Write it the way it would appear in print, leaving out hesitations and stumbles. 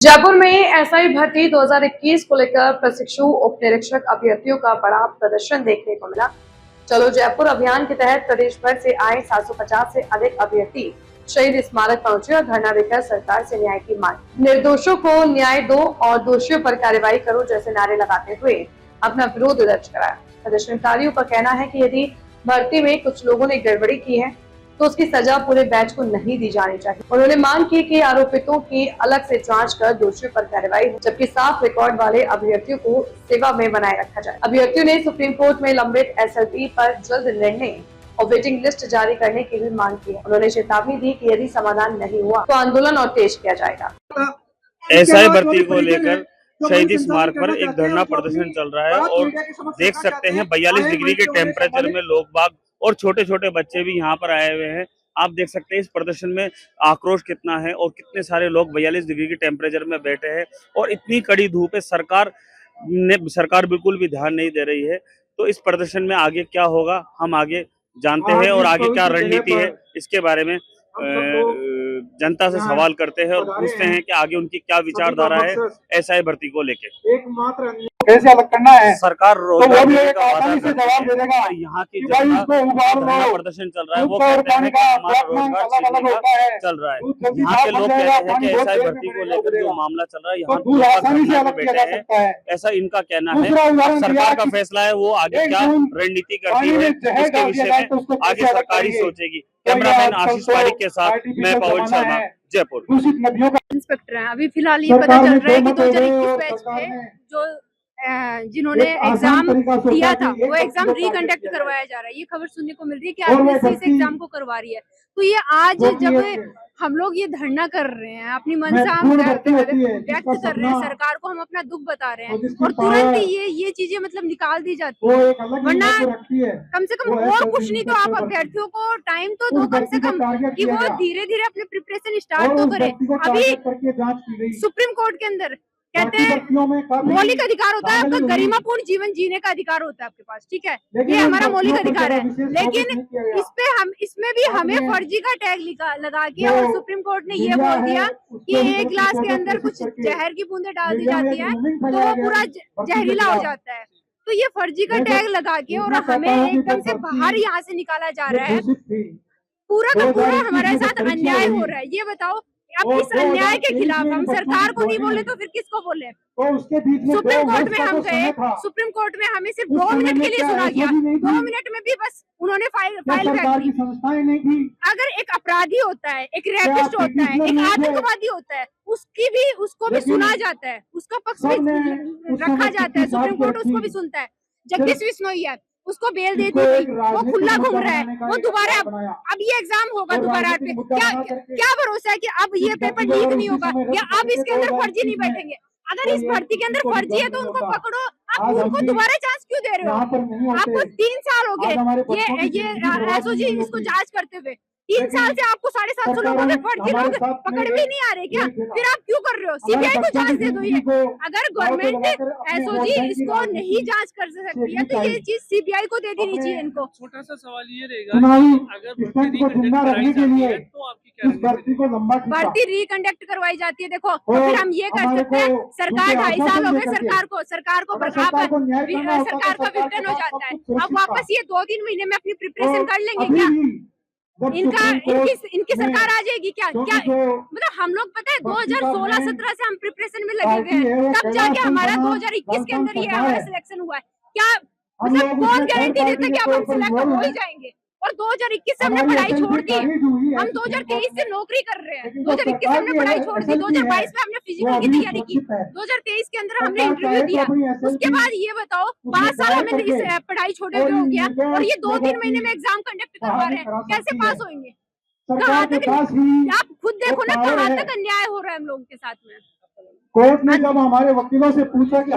जयपुर में एसआई भर्ती 2021 को लेकर प्रशिक्षु उप निरीक्षक अभ्यर्थियों का बड़ा प्रदर्शन देखने को मिला। चलो जयपुर अभियान के तहत प्रदेश भर से आए 750 से अधिक अभ्यर्थी शहीद स्मारक पहुंचे और धरना देकर सरकार से न्याय की मांग। निर्दोषों को न्याय दो और दोषियों पर कार्रवाई करो जैसे नारे लगाते हुए अपना विरोध दर्ज कराया। प्रदर्शनकारियों का कहना है कि यदि भर्ती में कुछ लोगों ने गड़बड़ी की है तो उसकी सजा पूरे बैच को नहीं दी जानी चाहिए। उन्होंने मांग की कि आरोपितों की अलग से जांच कर दोषियों पर कार्रवाई हो, जबकि साफ रिकॉर्ड वाले अभ्यर्थियों को सेवा में बनाए रखा जाए। अभ्यर्थियों ने सुप्रीम कोर्ट में लंबित एसएलपी पर जल्द निर्णय और वेटिंग लिस्ट जारी करने की भी मांग की है। उन्होंने चेतावनी दी कि यदि समाधान नहीं हुआ तो आंदोलन और तेज किया जाएगा। एसआई भर्ती को लेकर शहीदी स्मारक पर एक धरना प्रदर्शन चल रहा है और देख सकते हैं 42 डिग्री के टेम्परेचर में लोग बाग और छोटे छोटे बच्चे भी यहाँ पर आए हुए हैं। आप देख सकते हैं इस प्रदर्शन में आक्रोश कितना है और कितने सारे लोग 42 डिग्री के टेम्परेचर में बैठे हैं और इतनी कड़ी धूप है। सरकार बिल्कुल भी ध्यान नहीं दे रही है। तो इस प्रदर्शन में आगे क्या होगा हम आगे जानते हैं और आगे क्या रणनीति है इसके बारे में जनता से सवाल करते हैं और पूछते हैं कि आगे उनकी क्या विचारधारा है एसआई भर्ती को लेकर। कैसे अलग करना है सरकार रोजगार देने का वादा करती है और यहाँ की जनता प्रदर्शन चल रहा है वो कहते हैं कि हमारा रोजगार चल रहा है। यहाँ के लोग कहते हैं कि एसआई भर्ती को लेकर जो मामला चल रहा है यहाँ पे बैठे हैं, ऐसा इनका कहना है। सरकार का फैसला है, वो आगे क्या रणनीति करती है इसके विषय में आगे सरकार ही सोचेगी। कैमरामैन आशीष पारिक के साथ मैं पवन शर्मा, जयपुर। इंस्पेक्टर हैं। अभी फिलहाल ये पता चल रहा है कि 2021 बैच में जो जिन्होंने एग्जाम दिया था वो एग्जाम रिकंडक्ट करवाया जा रहा है। ये खबर सुनने को मिल रही है कि आरपीएससी इस एग्जाम को करवा रही है। तो ये आज जब हम लोग ये धरना कर रहे हैं, अपनी मनसा हम व्यक्त कर रहे हैं, सरकार को हम अपना दुख बता रहे हैं और तुरंत ये चीजें मतलब निकाल दी जाती है। वरना कम से कम और कुछ नहीं तो आप अभ्यर्थियों को टाइम तो दो कम से कम कि वो धीरे धीरे अपने प्रिपरेशन स्टार्ट तो करें। अभी सुप्रीम कोर्ट के अंदर कहते हैं मौलिक अधिकार होता है आपका, गरिमापूर्ण जीवन जीने का अधिकार होता है आपके पास, ठीक है, ये हमारा मौलिक अधिकार है। लेकिन इसमें भी हमें फर्जी का टैग लगा के और सुप्रीम कोर्ट ने ये बोल दिया कि एक गिलास के अंदर कुछ जहर की बूंदें डाल दी जाती है तो वो पूरा जहरीला हो जाता है। तो ये फर्जी का टैग लगा के और हमें एकदम से बाहर यहाँ से निकाला जा रहा है। पूरा का पूरा हमारे साथ अन्याय हो रहा है। ये बताओ अब इस अन्याय के खिलाफ हम सरकार को नहीं बोले तो फिर किसको बोले? सुप्रीम कोर्ट में हम गए, सुप्रीम कोर्ट में हमें सिर्फ 2 मिनट के लिए सुना गया। 2 मिनट में भी बस उन्होंने फाइल कर दी। अगर एक अपराधी होता है, एक रेपिस्ट होता है, एक आतंकवादी होता है, उसको भी सुना जाता है, उसका पक्ष भी रखा जाता है, सुप्रीम कोर्ट उसको भी सुनता है। जगदीश बिश्नोई है, उसको बेल दे दी गई, वो खुला घूम रहा है, वो दोबारा अब ये एग्जाम होगा दोबारा पे क्या भरोसा है कि अब ये पेपर लीक नहीं होगा या अब इसके अंदर फर्जी नहीं बैठेंगे? अगर इस भर्ती के अंदर फर्जी है तो उनको पकड़ो, आप उनको दोबारा चांस क्यों दे रहे हो? आपको 3 साल हो गए ये एसओजी इसको जांच करते हुए। 3 साल से आपको 750 लोगों के फर्जी लोग पकड़ भी नहीं आ रहे क्या? फिर आप क्यों कर रहे हो? सीबीआई को जांच दे दो। ये अगर गवर्नमेंट एसओजी इसको नहीं जांच कर सकती है तो ये चीज सीबीआई को दे देनी चाहिए इनको। छोटा सा सवाल ये रहेगा, अगर भर्ती रिकंडक्ट करवाई जाती है, देखो तो फिर हम ये कर सकते हैं। सरकार 2.5 साल हो गए सरकार को सरकार का विघटन हो जाता है। अब वापस ये 2-3 महीने में अपनी प्रिपरेशन कर लेंगे क्या? इनकी सरकार आ जाएगी क्या? मतलब हम लोग पता है 2016-17 से हम प्रिपरेशन में लगे हुए हैं, तब जाके हमारा 2021 के अंदर ये हमारा सिलेक्शन हुआ है। क्या मतलब कौन गारंटी देता है कि अब हम सिलेक्ट हो ही जाएंगे? और 2021 से हमने पढ़ाई छोड़ दी, हम 2023 से नौकरी कर रहे हैं। 2021 से हमने पढ़ाई छोड़ दी, 2022 में हमने फिजिकल की तैयारी की, 2023 के अंदर हमने इंटरव्यू दिया। उसके बाद ये बताओ 5 साल हमें इस पढ़ाई छोड़े हुए हो गया और ये 2-3 महीने में एग्जाम कंडक्ट करवा रहे हैं, कैसे पास होंगे? कहाँ तक आप खुद देखो ना, कहाँ तक अन्याय हो रहा है हम लोगों के साथ में। कोर्ट ने जब हमारे वकीलों से पूछा कि